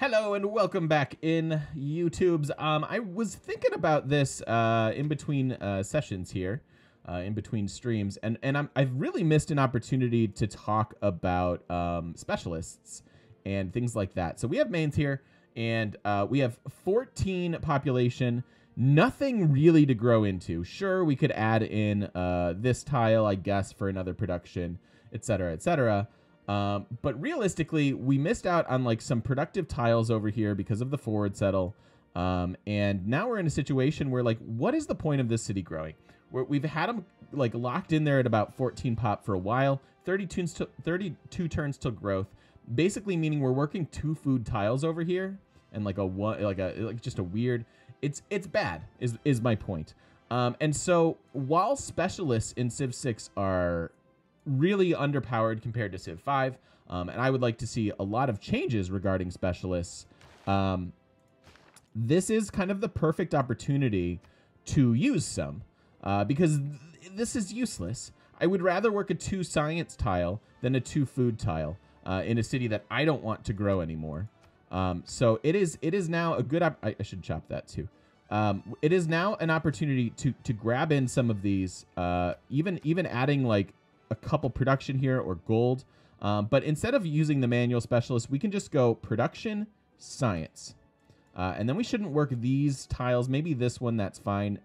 Hello and welcome back in YouTubes. I was thinking about this in between sessions here, in between streams, and I've really missed an opportunity to talk about specialists and things like that. So we have mains here, and we have 14 population, nothing really to grow into. Sure, we could add in this tile, I guess, for another production, etc., etc. But realistically, we missed out on like some productive tiles over here because of the forward settle. And now we're in a situation where like, what is the point of this city growing? We've had them like locked in there at about 14 pop for a while, 32 turns till growth, basically meaning we're working 2 food tiles over here and like just a weird, it's bad is my point. And so while specialists in Civ 6 are really underpowered compared to Civ 5, and I would like to see a lot of changes regarding specialists. This is kind of the perfect opportunity to use some, because this is useless. I would rather work a 2 science tile than a 2 food tile in a city that I don't want to grow anymore. So it is now a good I should chop that too. It is now an opportunity to grab in some of these, even adding like a couple production here or gold. But instead of using the manual specialist, we can just go production, science. And then we shouldn't work these tiles. Maybe this one, that's fine.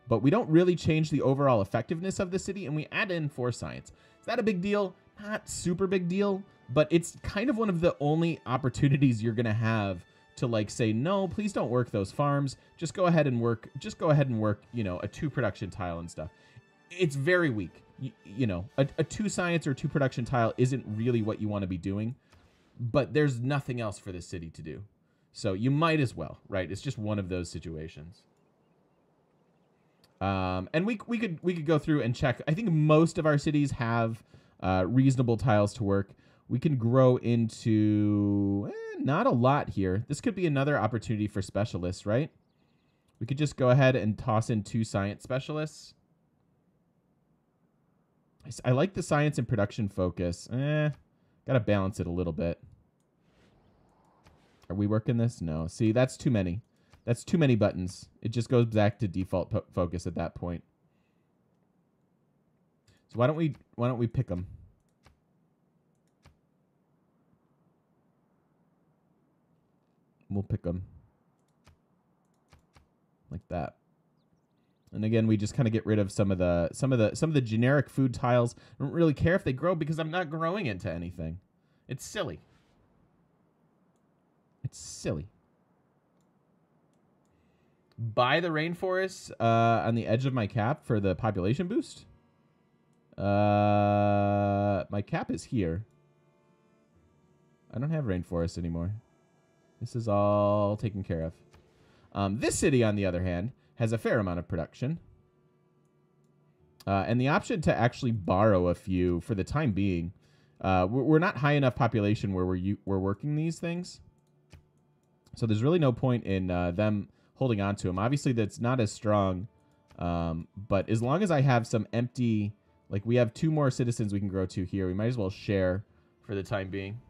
But we don't really change the overall effectiveness of the city, and we add in 4 science. Is that a big deal? Not super big deal, but it's kind of one of the only opportunities you're going to have to like say, no, please don't work those farms. Just go ahead and work, you know, a 2 production tile and stuff. It's very weak. You know, a 2 science or 2 production tile isn't really what you want to be doing, but there's nothing else for this city to do. So you might as well, right? It's just one of those situations. And we could go through and check. I think most of our cities have reasonable tiles to work. We can grow into not a lot here. This could be another opportunity for specialists, right? We could just go ahead and toss in 2 science specialists. I like the science and production focus. Gotta balance it a little bit. Are we working this? No. See, that's too many. That's too many buttons. It just goes back to default focus at that point. So why don't we pick them? We'll pick them like that. And again, we just kind of get rid of some of the generic food tiles. I don't really care if they grow because I'm not growing into anything. It's silly. It's silly. Buy the rainforest on the edge of my cap for the population boost. My cap is here. I don't have rainforest anymore. This is all taken care of. This city, on the other hand, has a fair amount of production. And the option to actually borrow a few for the time being. We're not high enough population where we're working these things. So there's really no point in them holding on to them. Obviously, that's not as strong. But as long as I have some empty... Like, we have 2 more citizens we can grow to here. We might as well share for the time being.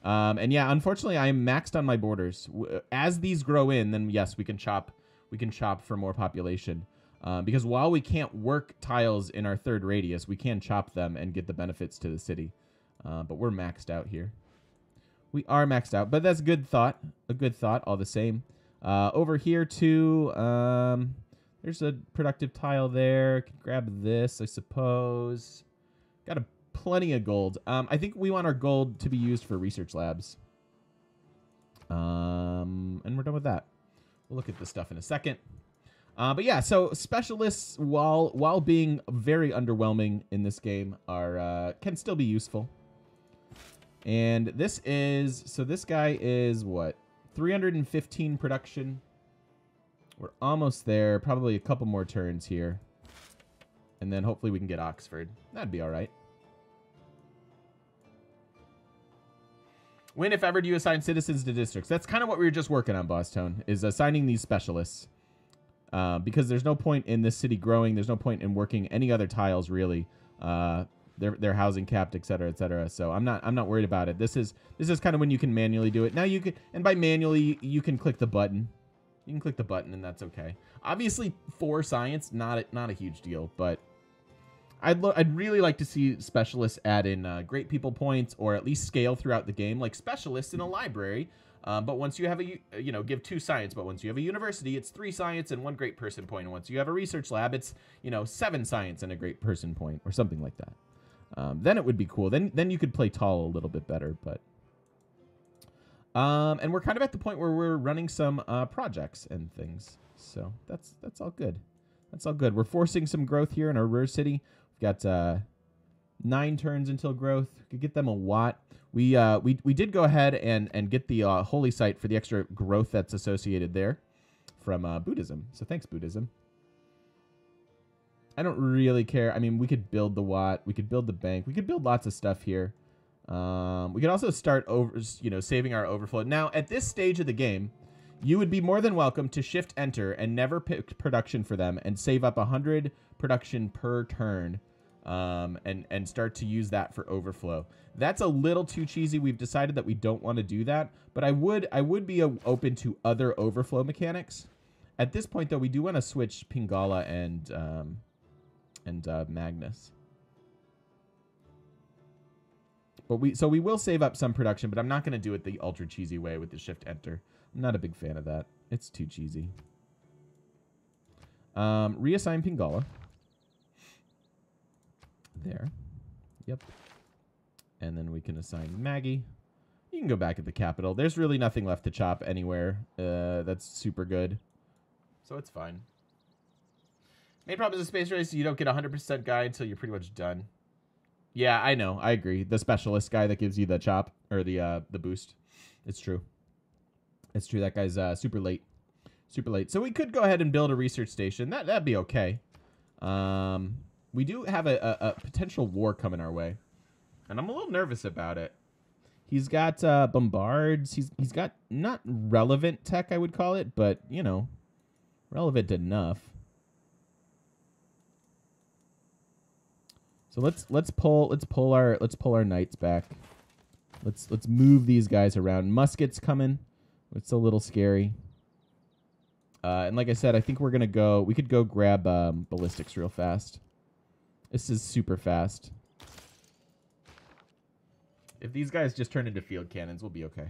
And yeah, unfortunately, I am maxed on my borders. As these grow in, then yes, we can chop for more population. Because while we can't work tiles in our 3rd radius, we can chop them and get the benefits to the city. But we're maxed out here. We are maxed out, but that's a good thought all the same. Over here too, there's a productive tile there. Can grab this, I suppose. Got plenty of gold. I think we want our gold to be used for research labs. And we're done with that. We'll look at this stuff in a second. But yeah, so specialists, while being very underwhelming in this game, can still be useful. And this guy is what? 315 production. We're almost there. Probably a couple more turns here. And then hopefully we can get Oxford. That'd be all right. When, if ever, do you assign citizens to districts? That's kind of what we were just working on, Boss Tone, is assigning these specialists. Because there's no point in this city growing. There's no point in working any other tiles, really. their housing capped, et cetera, et cetera. So I'm not worried about it. This is kind of when you can manually do it. Now you can, and by manually you can click the button. You can click the button and that's okay. Obviously 4 science, not a huge deal, but I'd really like to see specialists add in great people points, or at least scale throughout the game, like specialists in a library. But once you have give 2 science, but once you have a university, it's 3 science and 1 great person point. And once you have a research lab, it's 7 science and a great person point, or something like that. Then it would be cool. Then you could play tall a little bit better, but. And we're kind of at the point where we're running some projects and things, so that's all good. That's all good. We're forcing some growth here in our rare city. We've got 9 turns until growth. We could get them a watt. We did go ahead and get the holy site for the extra growth that's associated there from Buddhism. So thanks, Buddhism. I don't really care. I mean, we could build the watt. We could build the bank. We could build lots of stuff here. We could also start saving our overflow. Now, at this stage of the game, you would be more than welcome to shift enter and never pick production for them and save up 100 production per turn, and start to use that for overflow. That's a little too cheesy. We've decided that we don't want to do that, but I would be open to other overflow mechanics. At this point, though, we do want to switch Pangea and Magnus. But we will save up some production, but I'm not going to do it the ultra cheesy way with the shift enter. I'm not a big fan of that. It's too cheesy. Reassign Pangea. There. Yep. And then we can assign Maggie. You can go back at the capital. There's really nothing left to chop anywhere. That's super good. So it's fine. Main problem is a space race. You don't get 100% guy until you're pretty much done. Yeah, I know. I agree. The specialist guy that gives you the chop or the boost. It's true. It's true. That guy's super late. Super late. So we could go ahead and build a research station. That'd be okay. We do have a potential war coming our way, and I'm a little nervous about it. He's got bombards. He's got not relevant tech, I would call it, but relevant enough. So let's pull our knights back. Let's move these guys around. Muskets coming. It's a little scary. And like I said, I think we could go grab ballistics real fast. This is super fast. If these guys just turn into field cannons, we'll be okay.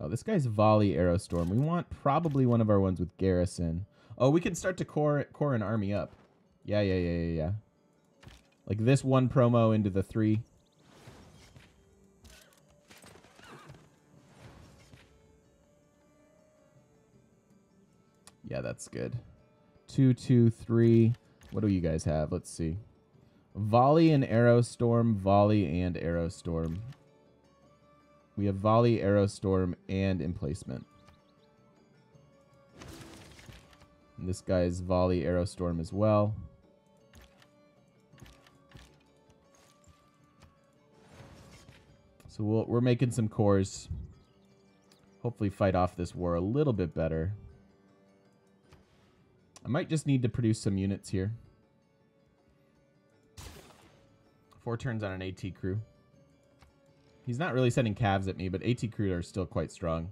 Oh, this guy's volley arrow storm. We want probably one of our ones with garrison. Oh, we can start to core an army up. Yeah. Like this one promo into the 3. Yeah, that's good. 2, 2, 3. What do you guys have? Let's see. Volley and arrow storm. Volley and arrow storm. We have volley, arrow storm, and emplacement. And this guy's volley, arrow storm as well. So we're making some cores. Hopefully fight off this war a little bit better. I might just need to produce some units here. 4 turns on an AT crew. He's not really sending calves at me, but AT crew are still quite strong.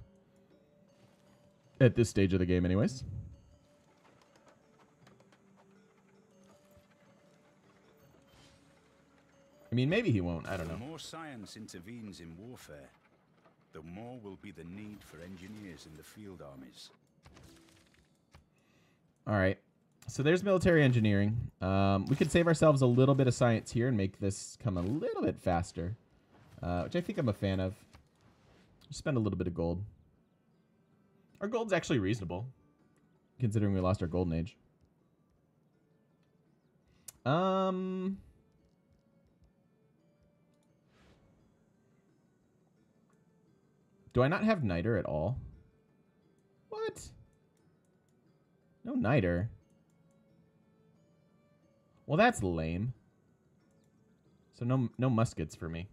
At this stage of the game anyways. I mean, maybe he won't. I don't know. The more science intervenes in warfare, the more will be the need for engineers in the field armies. All right. So there's military engineering. We could save ourselves a little bit of science here and make this come a little bit faster, which I think I'm a fan of. Just spend a little bit of gold. Our gold's actually reasonable, considering we lost our golden age. Do I not have niter at all? What? No niter. Well, that's lame. So no muskets for me.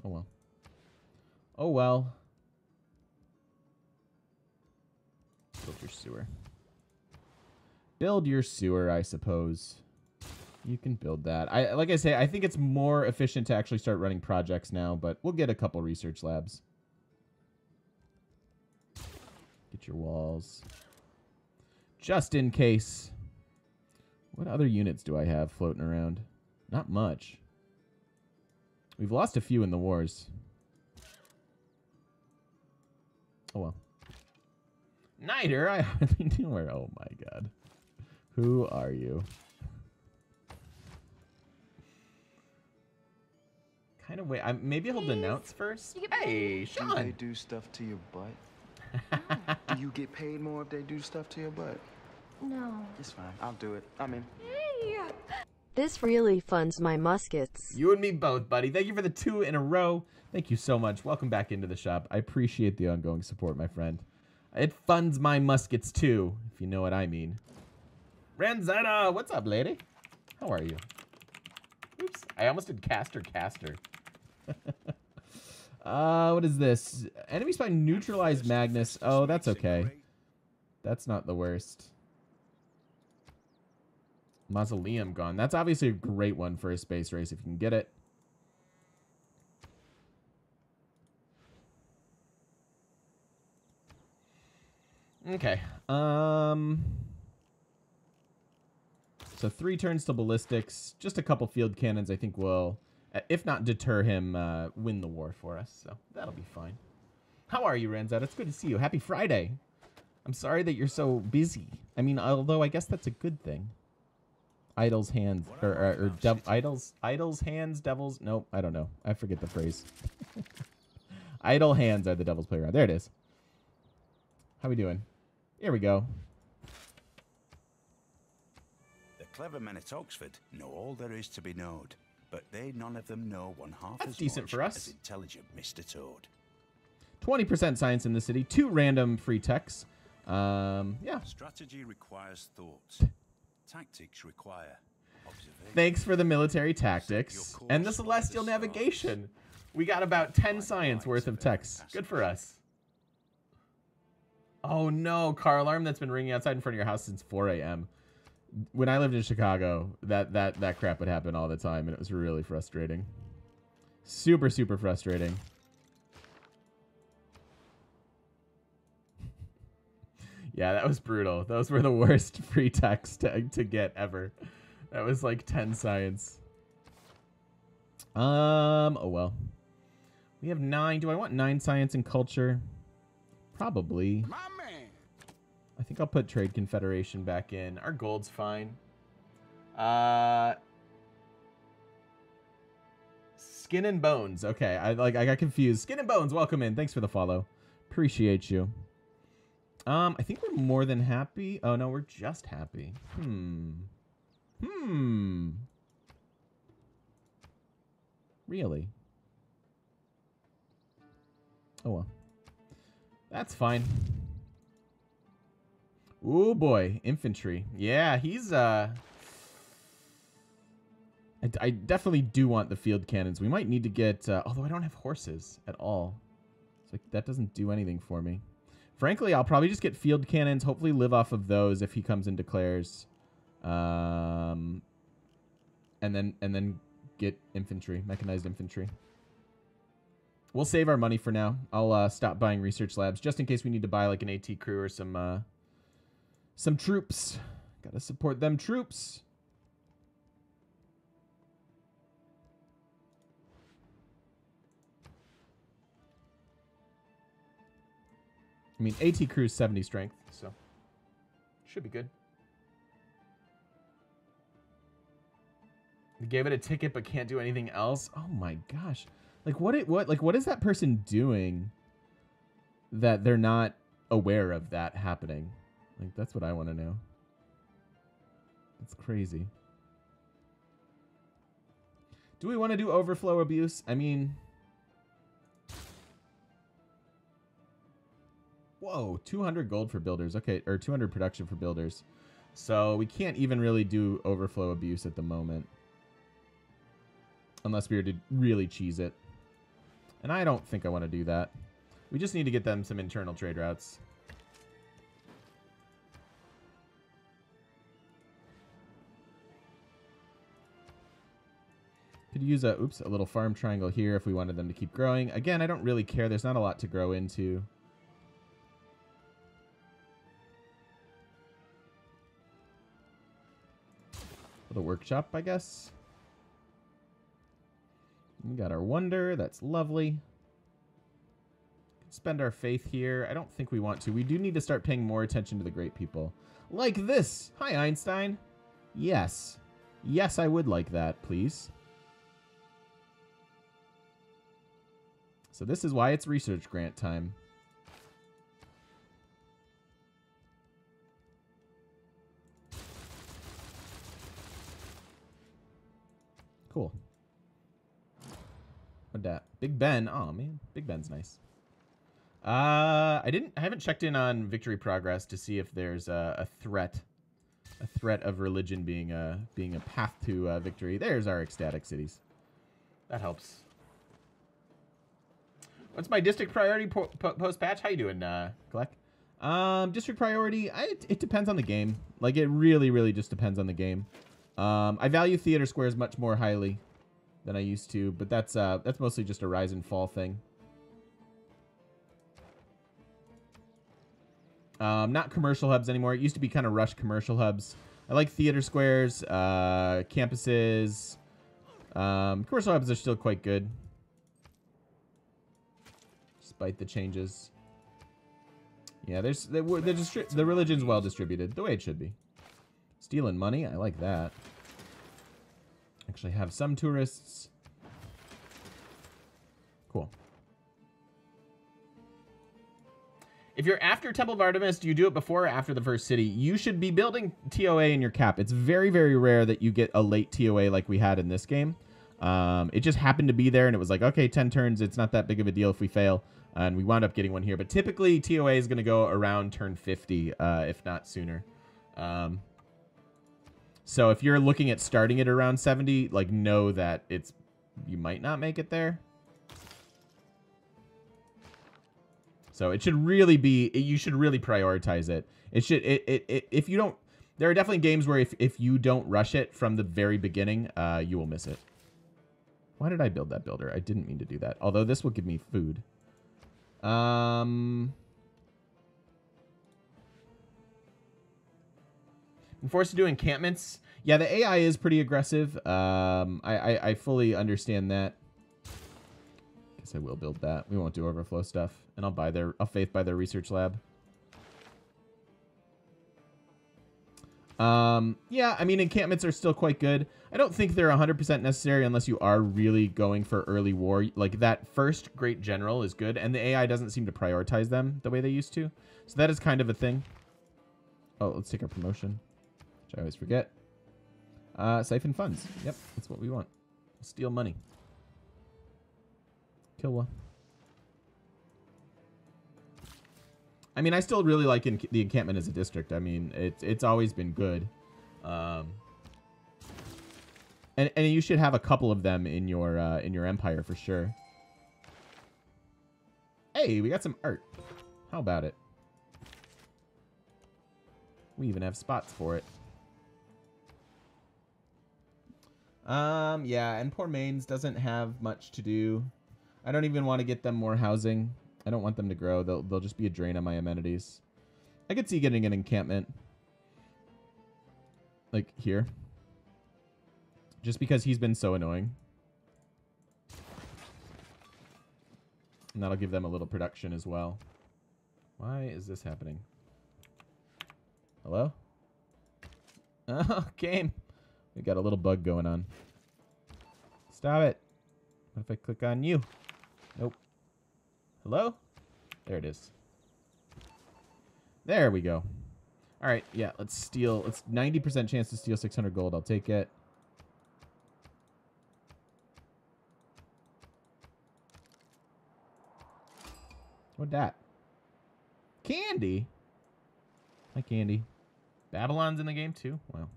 Oh well. Oh well. Filter sewer. Build your sewer, I suppose. You can build that. Like I say, I think it's more efficient to actually start running projects now, but we'll get a couple research labs. Get your walls. Just in case. What other units do I have floating around? Not much. We've lost a few in the wars. Oh well. Niter, I hardly knew where. Oh my god. Who are you? Kind of wait. Maybe he'll denounce first. Hey, Sean. Do they do stuff to your butt? Do you get paid more if they do stuff to your butt? No. It's fine. I'll do it. I'm in. Hey. This really funds my muskets. You and me both, buddy. Thank you for the 2 in a row. Thank you so much. Welcome back into the shop. I appreciate the ongoing support, my friend. It funds my muskets too, if you know what I mean. Ranzetta, what's up, lady? How are you? Oops, I almost did caster. What is this? Enemy spy neutralized Magnus. Oh, that's okay. That's not the worst. Mausoleum gone. That's obviously a great one for a space race if you can get it. Okay. So 3 turns to ballistics. Just a couple field cannons I think will, if not deter him, win the war for us. So that'll be fine. How are you, Ranzat? It's good to see you. Happy Friday. I'm sorry that you're so busy. I mean, although I guess that's a good thing. Idols hands idols hands devils. Nope, I don't know. I forget the phrase. Idle hands are the devil's playground. There it is. How we doing? Here we go. The clever men at Oxford know all there is to be known, but they none of them know one half That's as decent much for us. as intelligent Mr. Toad. 20% science in the city. 2 random free techs. Yeah. Strategy requires thought. Tactics require observation. Thanks for the military tactics and the celestial navigation. We got about 10 science worth of techs. Good for us. Oh no, car alarm that's been ringing outside in front of your house since 4 a.m. When I lived in Chicago, that crap would happen all the time, and it was really frustrating. Super, super frustrating. Yeah, that was brutal. Those were the worst free techs to get ever. That was like 10 science. Oh well. We have 9. Do I want 9 science and culture? Probably. My man. I think I'll put Trade Confederation back in. Our gold's fine. Skin and Bones. Okay, I got confused. Skin and Bones, welcome in. Thanks for the follow. Appreciate you. I think we're more than happy. Oh no, we're just happy. Really? Oh well. That's fine. Ooh boy, infantry. Yeah, he's I definitely do want the field cannons. We might need to get although I don't have horses at all. So that doesn't do anything for me. Frankly, I'll probably just get field cannons, hopefully live off of those if he comes and declares. And then get infantry, mechanized infantry. We'll save our money for now. I'll stop buying research labs just in case we need to buy like an AT crew or some troops. Gotta support them troops. I mean, AT crew's 70 strength, so should be good. We gave it a ticket but can't do anything else. Oh my gosh. Like what is that person doing that they're not aware of that happening? Like that's what I want to know. That's crazy. Do we want to do overflow abuse? I mean, whoa, 200 gold for builders. Okay, or 200 production for builders. So we can't even really do overflow abuse at the moment. Unless we were to really cheese it. And I don't think I want to do that. We just need to get them some internal trade routes. Could use a little farm triangle here if we wanted them to keep growing. Again, I don't really care. There's not a lot to grow into. Little workshop, I guess. We got our wonder. That's lovely. Spend our faith here. I don't think we want to. We do need to start paying more attention to the great people. Like this. Hi, Einstein. Yes. Yes, I would like that, please. So this is why it's research grant time. Cool. What'd that? Big Ben. Oh, man. Big Ben's nice. I haven't checked in on victory progress to see if there's a threat of religion being a path to victory. There's our ecstatic cities. That helps. What's my district priority post patch? How you doing, Gleck? District priority. It depends on the game. Like it really just depends on the game. I value theater squares much more highly than I used to, but that's mostly just a rise and fall thing. Not commercial hubs anymore. It used to be kind of rush commercial hubs. I like theater squares, campuses. Commercial hubs are still quite good, despite the changes. Yeah, the religion's well distributed, the way it should be. Stealing money, I like that. Actually have some tourists. Cool. If you're after Temple of Artemis, do you do it before or after the first city? You should be building TOA in your cap. It's very rare that you get a late TOA like we had in this game. It just happened to be there, and it was like, okay, 10 turns. It's not that big of a deal if we fail. And we wound up getting one here. But typically, TOA is going to go around turn 50, if not sooner. So if you're looking at starting it around 70, like, know that you might not make it there. So it should really be, you should really prioritize it. If you don't, there are definitely games where if you don't rush it from the very beginning, you will miss it. Why did I build that builder? I didn't mean to do that. Although this will give me food. I'm forced to do encampments. Yeah, the AI is pretty aggressive. I fully understand that. Guess I will build that. We won't do overflow stuff. And I'll faith by their research lab. Yeah, I mean, encampments are still quite good. I don't think they're 100% necessary unless you are really going for early war. Like, that first great general is good, and the AI doesn't seem to prioritize them the way they used to. So that is kind of a thing. Oh, let's take our promotion, which I always forget. Siphon funds. Yep, that's what we want. Steal money. Kill one. I mean, I still really like the encampment as a district. I mean, it's always been good. And you should have a couple of them in your empire for sure. Hey, we got some art. How about it? We even have spots for it. Yeah, and poor Mains doesn't have much to do. I don't even want to get them more housing. I don't want them to grow. They'll just be a drain on my amenities. I could see getting an encampment. Like here. Just because he's been so annoying. And that'll give them a little production as well. Why is this happening? Hello? Oh, game. We got a little bug going on. Stop it. What if I click on you? Nope. Hello? There it is. There we go. All right, yeah, let's steal. It's 90% chance to steal 600 gold. I'll take it. What'd that? Candy? Hi, Candy. Babylon's in the game too? Wow.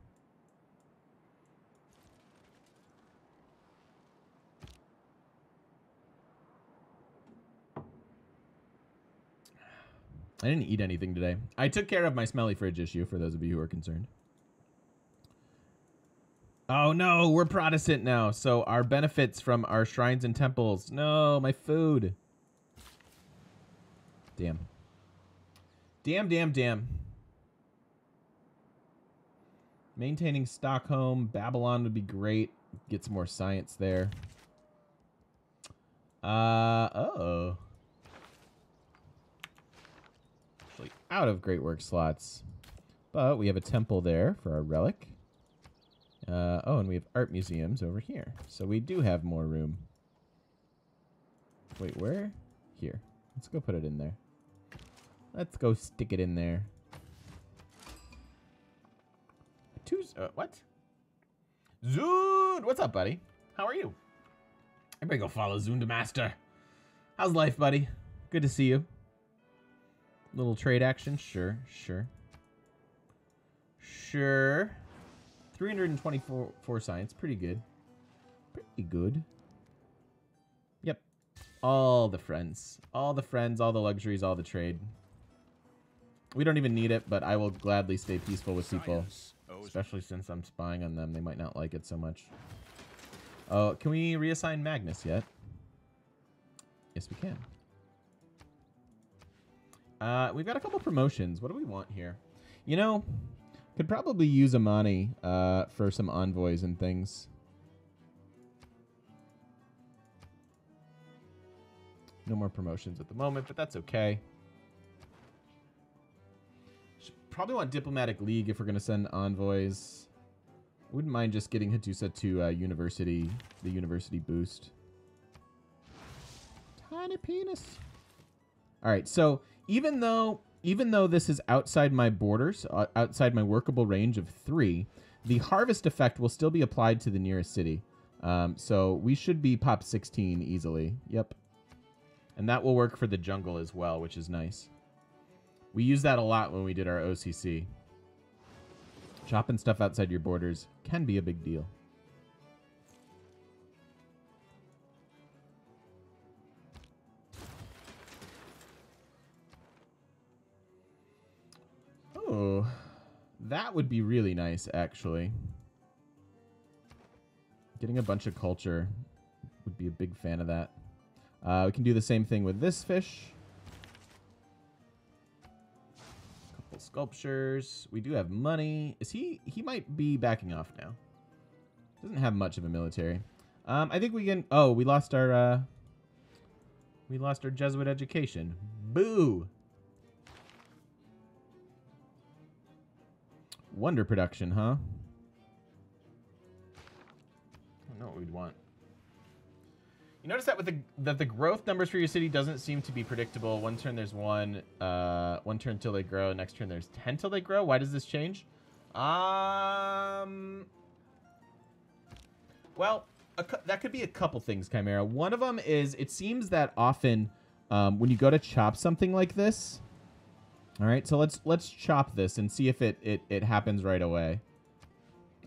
I didn't eat anything today. I took care of my smelly fridge issue, for those of you who are concerned. Oh no, we're Protestant now. So our benefits from our shrines and temples. No, my food. Damn. Damn, damn, damn. Maintaining Stockholm, Babylon would be great. Get some more science there. Oh. Actually, out of great work slots. But we have a temple there for our relic. Oh, and we have art museums over here. So we do have more room. Wait, where? Here. Let's go put it in there. Let's go stick it in there. What? Zund! What's up, buddy? How are you? Everybody go follow Zund Master. How's life, buddy? Good to see you. Little trade action? Sure, sure. Sure. 324 science. Pretty good. Pretty good. Yep. All the friends. All the friends, all the luxuries, all the trade. We don't even need it, but I will gladly stay peaceful with people. Especially since I'm spying on them. They might not like it so much. Oh, can we reassign Magnus yet? Yes, we can. We've got a couple promotions. What do we want here? You know, could probably use Amani for some envoys and things. No more promotions at the moment, but that's okay. Probably want Diplomatic League if we're going to send envoys. Wouldn't mind just getting Hadusa to university, the university boost. Tiny penis. All right, so even though this is outside my borders, outside my workable range of 3, the harvest effect will still be applied to the nearest city. So we should be pop 16 easily. Yep. And that will work for the jungle as well, which is nice. We use that a lot when we did our OCC. Chopping stuff outside your borders can be a big deal. Oh, that would be really nice, actually. Getting a bunch of culture would be a big fan of that. We can do the same thing with this fish. Couple sculptures. We do have money. Is he might be backing off now. Doesn't have much of a military. I think we can. Oh, we lost our Jesuit education. Boo. Wonder production, huh? I don't know what we'd want. You notice that with the growth numbers for your city doesn't seem to be predictable. One turn there's one turn till they grow. Next turn there's 10 till they grow. Why does this change? Well, that could be a couple things, Chimera. One of them is it seems that often when you go to chop something like this. All right, so let's chop this and see if it happens right away.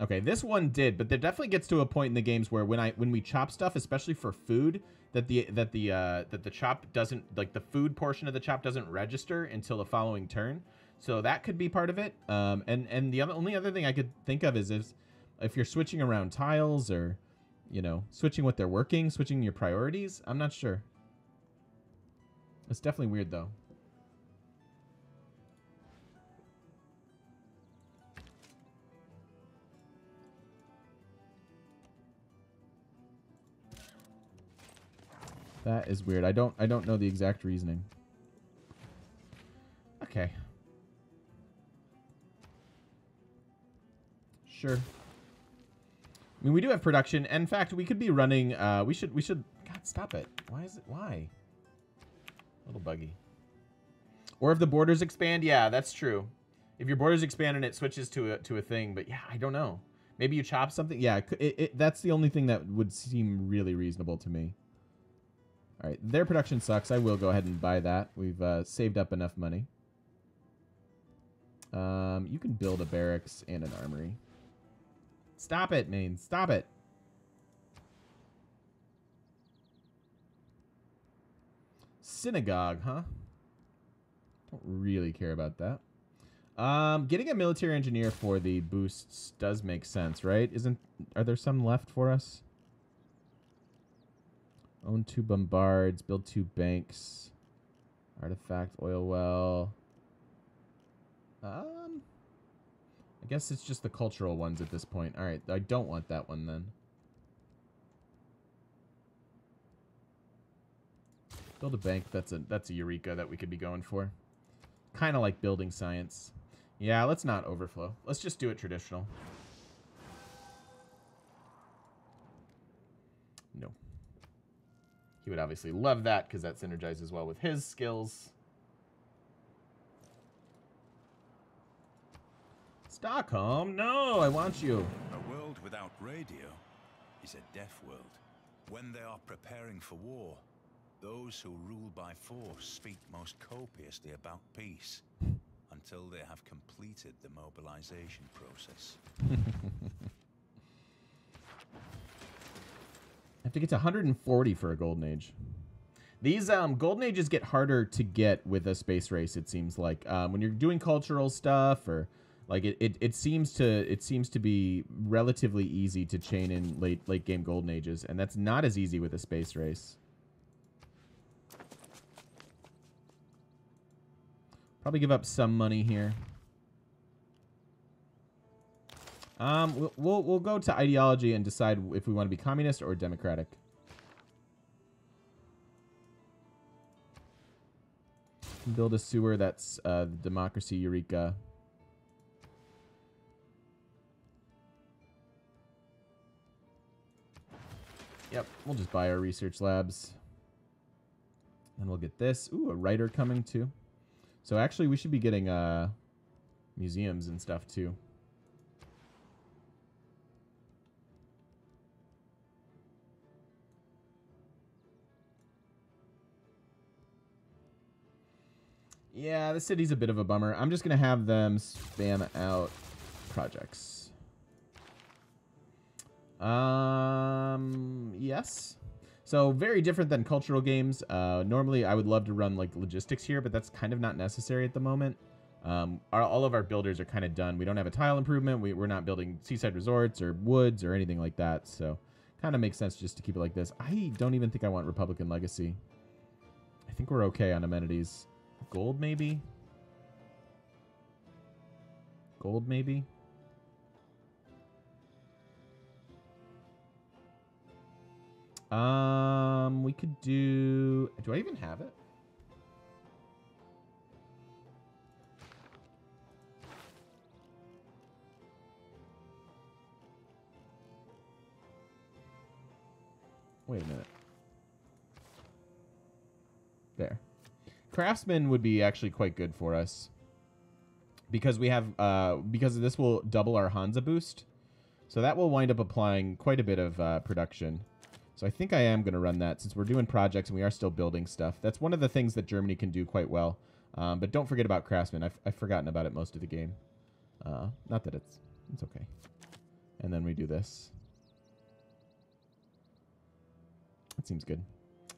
Okay, this one did, but there definitely gets to a point in the games where when we chop stuff, especially for food, that the chop doesn't, like the food portion of the chop doesn't register until the following turn. So that could be part of it. And the only other thing I could think of is if you're switching around tiles or, you know, switching what they're working, switching your priorities. I'm not sure. It's definitely weird though. That is weird. I don't know the exact reasoning. Okay. Sure. I mean, we do have production. In fact, we could be running we should God, stop it. Why is it why? Little buggy. Or if the borders expand, yeah, that's true. If your borders expand and it switches to a thing, but yeah, I don't know. Maybe you chop something. Yeah, that's the only thing that would seem really reasonable to me. All right, their production sucks. I will go ahead and buy that. We've saved up enough money. You can build a barracks and an armory. Stop it, Maine. Stop it. Synagogue, huh? Don't really care about that. Getting a military engineer for the boosts does make sense, right? Are there some left for us? Own 2 bombards, build 2 banks, artifact, oil well. I guess it's just the cultural ones at this point. All right, I don't want that one then. Build a bank. That's a Eureka that we could be going for. Kind of like building science. Yeah, let's not overflow. Let's just do it traditional. No. He would obviously love that because that synergizes well with his skills. Stockholm? No, I want you. A world without radio is a deaf world. When they are preparing for war, those who rule by force speak most copiously about peace until they have completed the mobilization process. I have to get to 140 for a golden age. These golden ages get harder to get with a space race, it seems like. When you're doing cultural stuff or like it seems to be relatively easy to chain in late game golden ages, and that's not as easy with a space race. Probably give up some money here. We'll go to ideology and decide if we want to be communist or democratic. Build a sewer that's democracy Eureka. Yep, we'll just buy our research labs. And we'll get this. Ooh, a writer coming too. So actually we should be getting museums and stuff too. Yeah, the city's a bit of a bummer. I'm just going to have them spam out projects. Yes. So very different than cultural games. Normally I would love to run like logistics here, but that's kind of not necessary at the moment. All of our builders are kind of done. We don't have a tile improvement. We're not building seaside resorts or woods or anything like that. So kind of makes sense just to keep it like this. I don't even think I want Republican Legacy. I think we're okay on amenities. Gold, maybe? Gold, maybe? We could do... Do I even have it? Wait a minute. There. Craftsman would be actually quite good for us. Because we have... because this will double our Hansa boost. So that will wind up applying quite a bit of production. So I think I am going to run that since we're doing projects and we are still building stuff. That's one of the things that Germany can do quite well. But don't forget about Craftsman. I've forgotten about it most of the game. Not that it's okay. And then we do this. That seems good.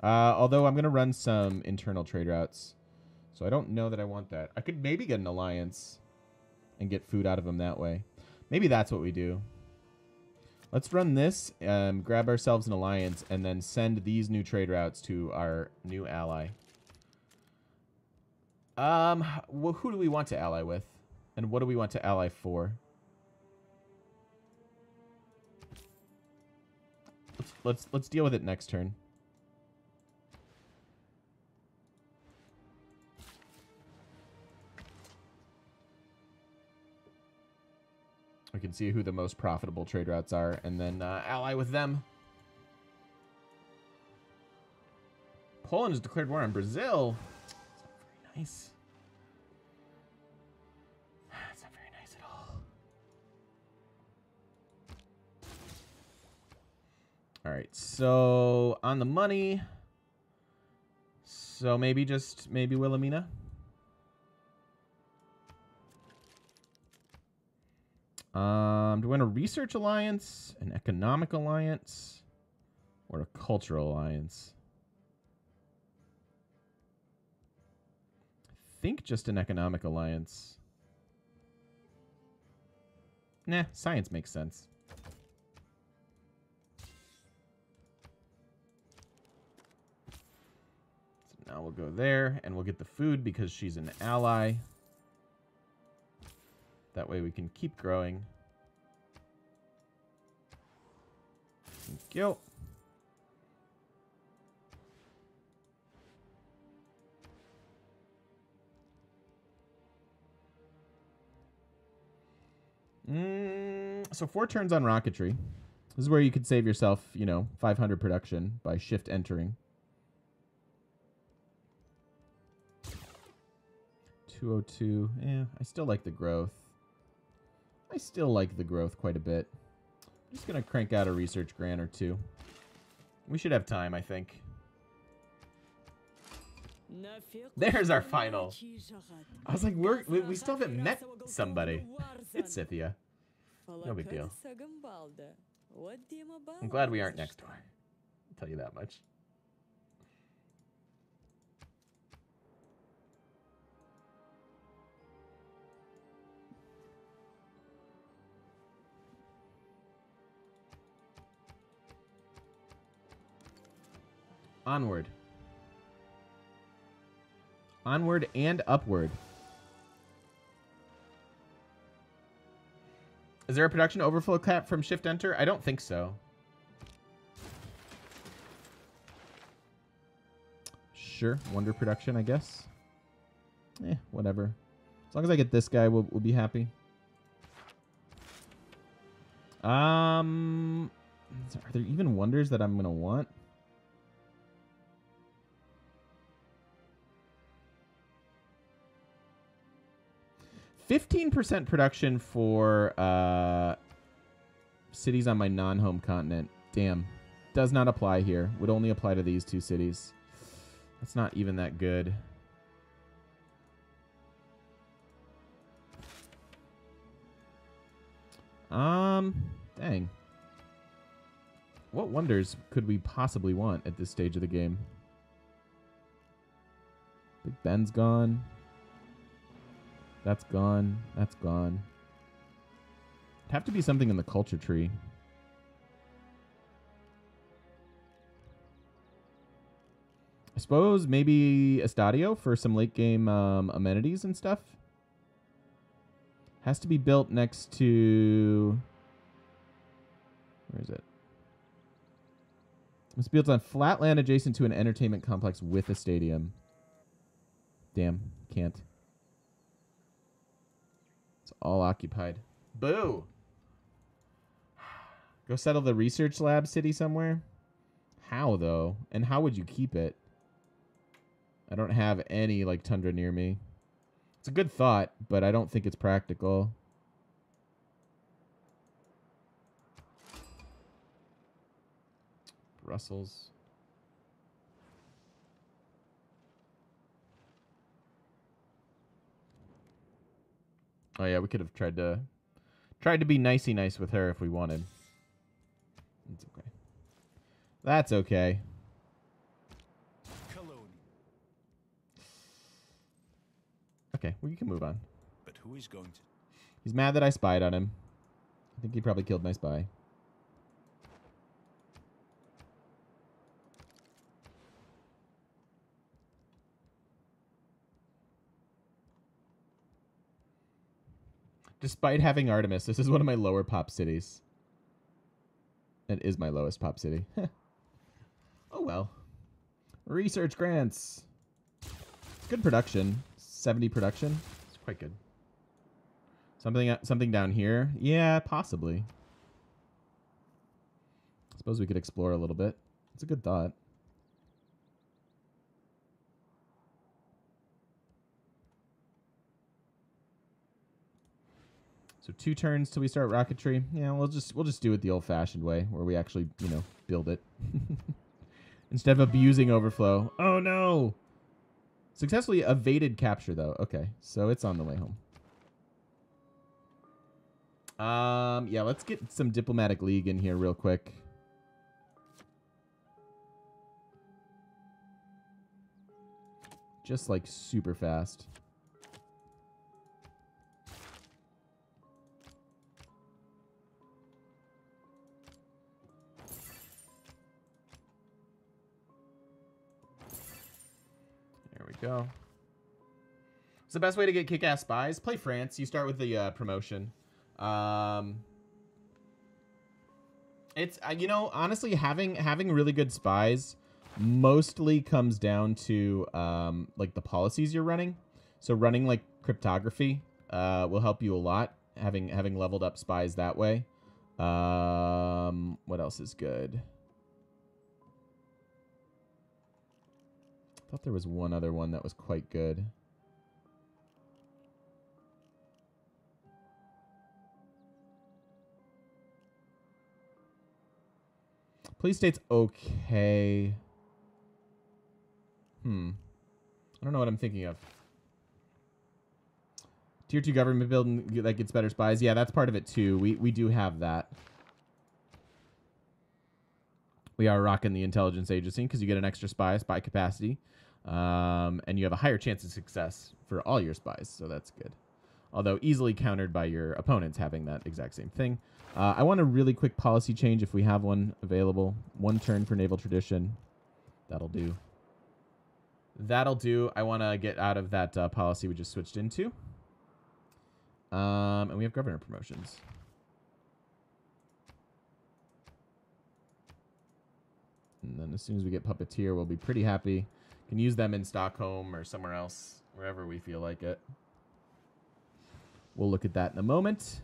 Although I'm going to run some internal trade routes. So I don't know that I want that. I could maybe get an alliance and get food out of them that way. Maybe that's what we do. Let's run this, grab ourselves an alliance, and then send these new trade routes to our new ally. Well, who do we want to ally with? And what do we want to ally for? Let's deal with it next turn. We can see who the most profitable trade routes are, and then ally with them. Poland has declared war on Brazil. It's not very nice. It's not very nice at all. All right, so on the money. So maybe Wilhelmina. Do we want a research alliance, an economic alliance, or a cultural alliance? I think just an economic alliance. Nah, science makes sense. So now we'll go there, and we'll get the food because she's an ally. That way we can keep growing. Thank you. So 4 turns on rocketry. This is where you could save yourself, 500 production by shift entering. 202. Yeah, I still like the growth. I still like the growth quite a bit. I'm just going to crank out a research grant or 2. We should have time, I think. There's our final. I was like, we still haven't met somebody. It's Scythia. No big deal. I'm glad we aren't next door. I'll tell you that much. Onward. Onward and upward. Is there a production overflow cap from shift enter? I don't think so. Sure. Wonder production, I guess. Whatever. As long as I get this guy, we'll be happy. Are there even wonders that I'm going to want? 15% production for cities on my non-home continent. Damn. Does not apply here. Would only apply to these 2 cities. That's not even that good. Dang. What wonders could we possibly want at this stage of the game? Big Ben's gone. That's gone. That's gone. It'd have to be something in the culture tree. I suppose maybe Estadio for some late game amenities and stuff. Has to be built next to... Where is it? Must be built on flat land adjacent to an entertainment complex with a stadium. Damn, can't. It's all occupied. Boo! Go settle the research lab city somewhere? How, though? And how would you keep it? I don't have any, like, tundra near me. It's a good thought, but I don't think it's practical. Brussels. Oh yeah, we could have tried to be nicey nice with her if we wanted. It's okay. That's okay. Okay, we can move on. But who is going to? He's mad that I spied on him. I think he probably killed my spy. Despite having Artemis, this is one of my lower pop cities. It is my lowest pop city. Oh well. Research grants. Good production. 70 production. It's quite good. Something down here? Yeah, possibly. I suppose we could explore a little bit. It's a good thought. So 2 turns till we start rocketry. Yeah, we'll just do it the old-fashioned way, where we actually, build it. Instead of abusing overflow. Oh no! Successfully evaded capture though. Okay, so it's on the way home. Yeah, let's get some diplomatic league in here real quick. Just like super fast. go. It's the best way to get kick-ass spies. Play France. You start with the promotion. It's you know, honestly, having really good spies mostly comes down to like the policies you're running. So running like cryptography will help you a lot. Having leveled up spies that way. What else is good? I thought there was one other one that was quite good. Police state's okay. I don't know what I'm thinking of. Tier 2 government building that gets better spies. Yeah, that's part of it too. We do have that. We are rocking the intelligence agency because you get an extra spy capacity. And you have a higher chance of success for all your spies, so that's good. Although easily countered by your opponents having that exact same thing. I want a really quick policy change if we have one available. 1 turn for naval tradition. That'll do. That'll do. I want to get out of that policy we just switched into. And we have governor promotions. And then as soon as we get puppeteer, we'll be pretty happy. Can use them in Stockholm or somewhere else, wherever we feel like it. We'll look at that in a moment.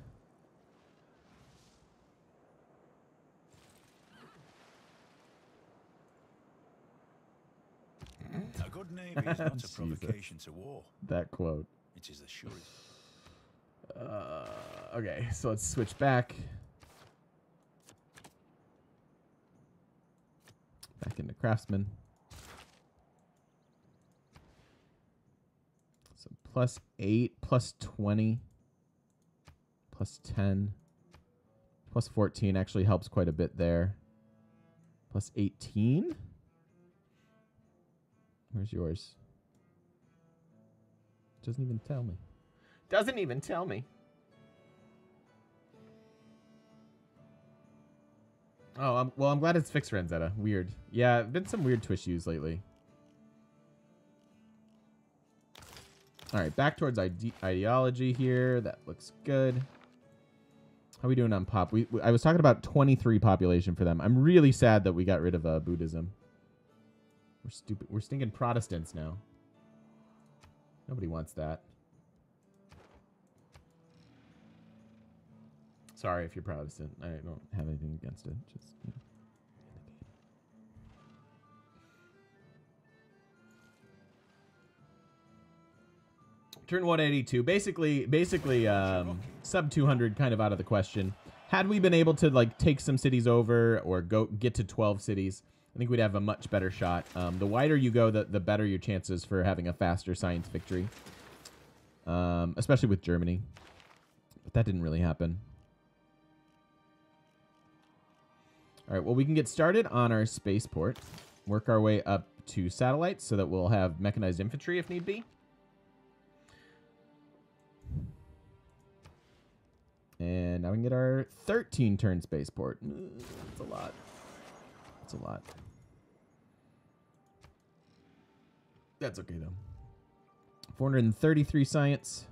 A good navy is not a provocation to war. That quote. It is the surety. Okay, so let's switch back. Back into craftsman. So +8, +20, +10, +14 actually helps quite a bit there. +18. Where's yours? Doesn't even tell me. Doesn't even tell me. Oh, well, I'm glad it's fixed, Renzetta. Weird. Yeah, been some weird issues lately. All right, back towards ideology here. That looks good. How are we doing on pop? I was talking about 23 population for them. I'm really sad that we got rid of Buddhism. We're stupid. We're stinking Protestants now. Nobody wants that. Sorry if you're Protestant. I don't have anything against it. Just, you know, turn 182. Basically, sub 200 kind of out of the question. Had we been able to like take some cities over or get to 12 cities, I think we'd have a much better shot. The wider you go, the better your chances for having a faster science victory. Especially with Germany. But that didn't really happen. All right, well, we can get started on our spaceport. Work our way up to satellites so that we'll have mechanized infantry if need be. And now we can get our 13-turn spaceport. That's a lot. That's a lot. That's okay, though. 433 science.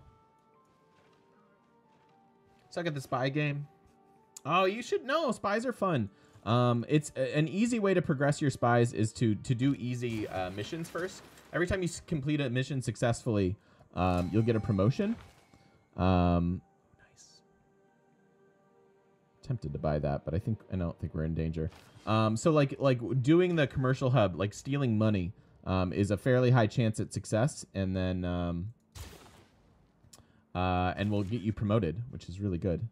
Suck at the spy game. Oh, you should know. Spies are fun. It's an easy way to progress your spies is to do easy missions first. Every time you complete a mission successfully, you'll get a promotion. Nice. Tempted to buy that, but I don't think we're in danger. So like doing the commercial hub, like stealing money, is a fairly high chance at success, and then and will get you promoted, which is really good.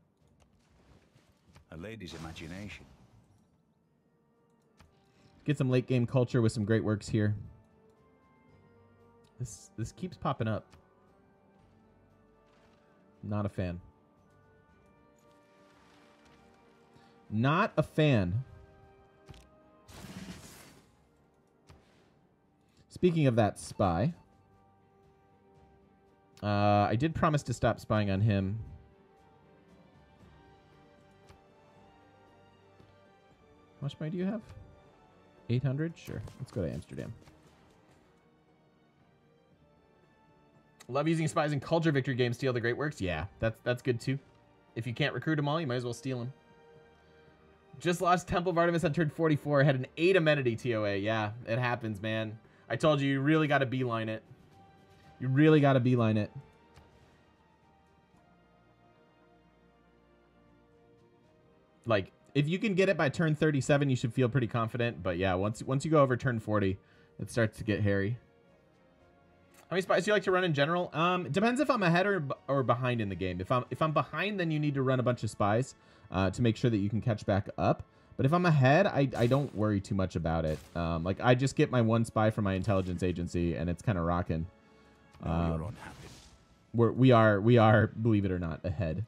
A lady's imagination. Get some late game culture with some great works here. This keeps popping up. Not a fan. Not a fan. Speaking of that spy, I did promise to stop spying on him. How much money do you have? 800? Sure. Let's go to Amsterdam. Love using spies in culture victory games. Steal the great works. Yeah, that's good too. If you can't recruit them all, you might as well steal them. Just lost Temple of Artemis on turn 44. Had an 8 amenity TOA. Yeah, it happens, man. I told you, you really got to beeline it. You really got to beeline it. Like, if you can get it by turn 37, you should feel pretty confident. But yeah, once you go over turn 40, it starts to get hairy. How many spies do you like to run in general? Depends if I'm ahead or behind in the game. If I'm behind, then you need to run a bunch of spies to make sure that you can catch back up. But if I'm ahead, I don't worry too much about it. Like, I just get my 1 spy from my intelligence agency, and it's kind of rocking. You're unhappy. We are, believe it or not, ahead.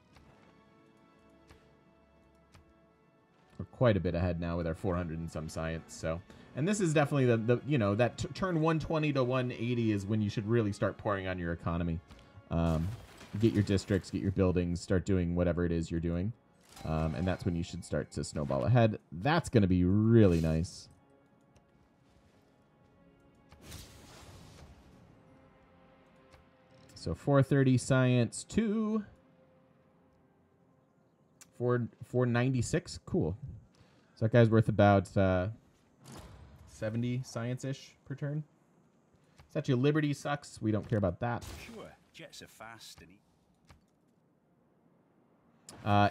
We're quite a bit ahead now with our 400 and some science. So, and this is definitely the you know, that turn 120 to 180 is when you should really start pouring on your economy. Get your districts, get your buildings, start doing whatever it is you're doing. And that's when you should start to snowball ahead. That's going to be really nice. So 430 science 2. 496. Cool. So that guy's worth about 70 science-ish per turn. Statue of Liberty sucks. We don't care about that. Sure, jets are fast and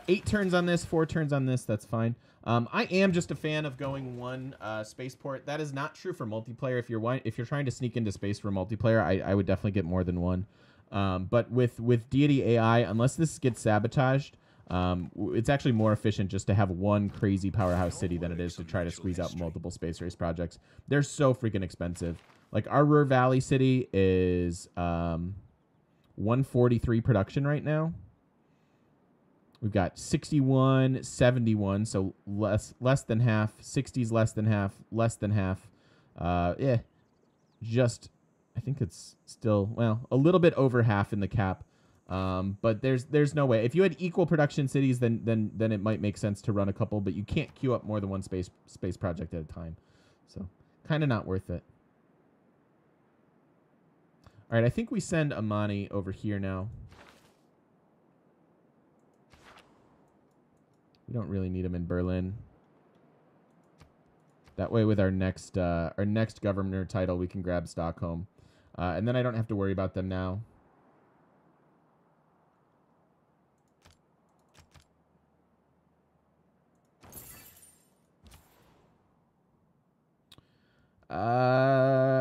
8 turns on this, 4 turns on this. That's fine. I am just a fan of going 1 spaceport. That is not true for multiplayer. If you're trying to sneak into space for multiplayer, I would definitely get more than 1. But with Deity AI, unless this gets sabotaged, it's actually more efficient just to have 1 crazy powerhouse city than it is to try to squeeze out multiple space race projects. They're so freaking expensive. Like, our Ruhr Valley city is 143 production right now. We've got 61, 71, so less than half. 60's less than half, less than half. Just, I think it's still, well, a little bit over half in the cap. But there's no way. If you had equal production cities, then it might make sense to run a couple, but you can't queue up more than 1 space project at a time. So kind of not worth it. All right, I think we send Amani over here now. We don't really need him in Berlin. That way, with our next governor title, we can grab Stockholm, and then I don't have to worry about them now.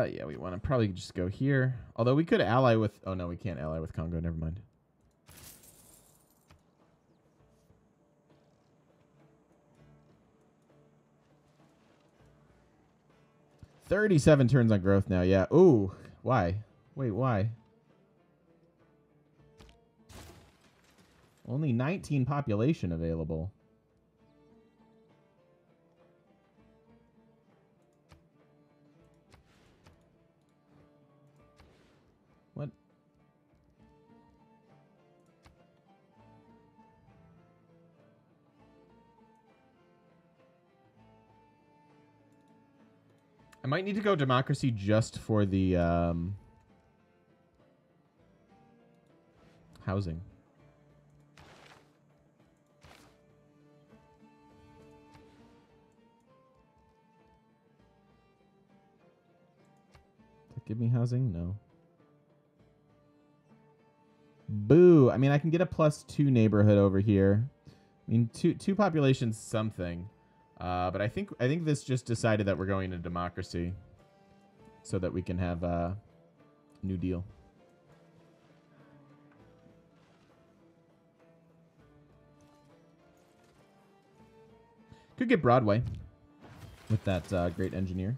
Yeah, we want to probably just go here. Although we could ally with. Oh no, we can't ally with Congo. Never mind. $37 turns on growth now. Yeah. Ooh. Why? Wait, why? Only 19 population available. What? I might need to go democracy just for the housing. Does it give me housing? No. Boo. I mean, I can get a +2 neighborhood over here. I mean, two populations something. But I think this just decided that we're going to democracy so that we can have a New Deal. Could get Broadway with that great engineer.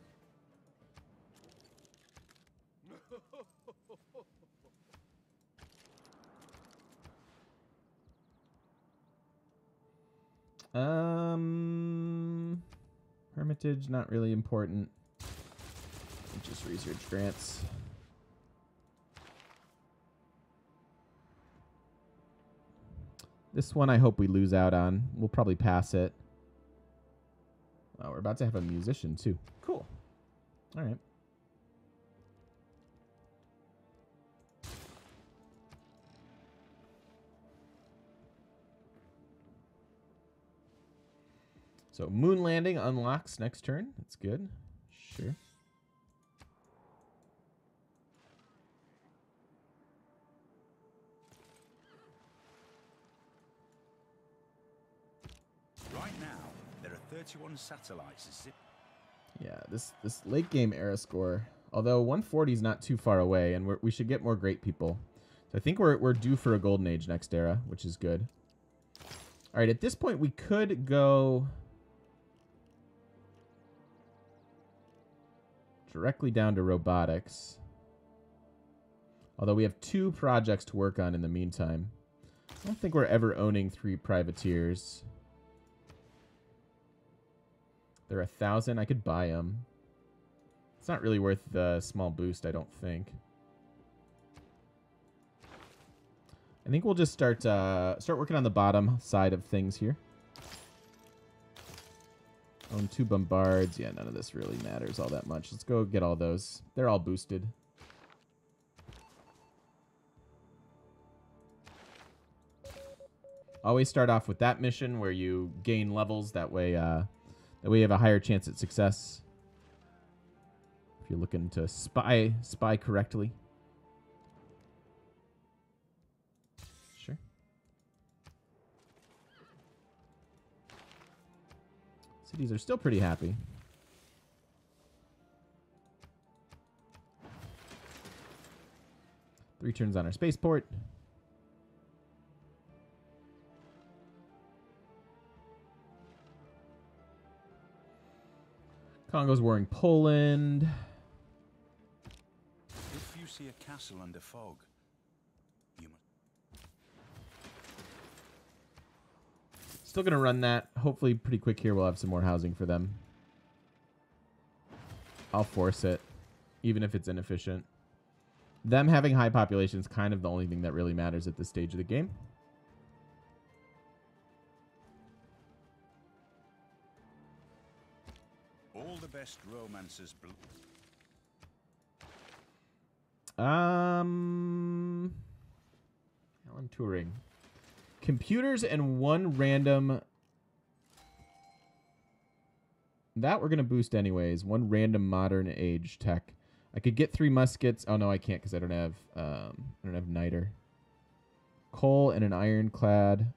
Hermitage, not really important. Just research grants. This one I hope we lose out on. We'll probably pass it. Oh, we're about to have a musician too. Cool. All right. So moon landing unlocks next turn. That's good. Sure. Right now, there are 31 satellites. Yeah, this late game era score, although 140 is not too far away, and we should get more great people. So I think we're due for a golden age next era, which is good. All right, at this point we could go directly down to robotics. Although we have 2 projects to work on in the meantime. I don't think we're ever owning 3 privateers. They're 1,000. I could buy them. It's not really worth the small boost, I don't think. I think we'll just start working on the bottom side of things here. Own 2 bombards. Yeah, none of this really matters all that much. Let's go get all those. They're all boosted. Always start off with that mission where you gain levels. That way you have a higher chance at success. If you're looking to spy correctly. Sure. Cities are still pretty happy. Three turns on our spaceport. Congo's warring Poland. If you see a castle under fog, you must... Still going to run that. Hopefully pretty quick here we'll have some more housing for them. I'll force it, even if it's inefficient. Them having high population is kind of the only thing that really matters at this stage of the game. All the best romances... I'm touring. Computers and 1 random... That we're going to boost anyways. 1 random modern age tech. I could get 3 muskets. Oh, no, I can't because I don't have niter. Coal and an ironclad.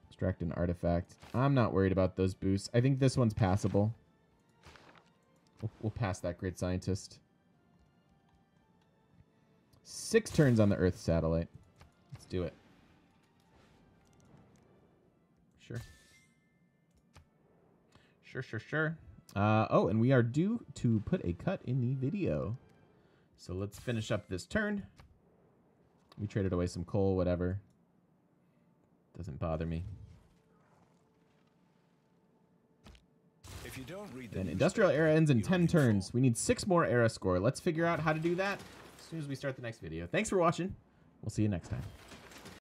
Extract an artifact. I'm not worried about those boosts. I think this one's passable. We'll pass that great scientist. 6 turns on the Earth satellite. Let's do it. Sure. Sure. Oh, and we are due to put a cut in the video. So let's finish up this turn. We traded away some coal, whatever. Doesn't bother me. If you don't read the Then industrial era ends in 10 turns. We need 6 more era score. Let's figure out how to do that as soon as we start the next video. Thanks for watching. We'll see you next time.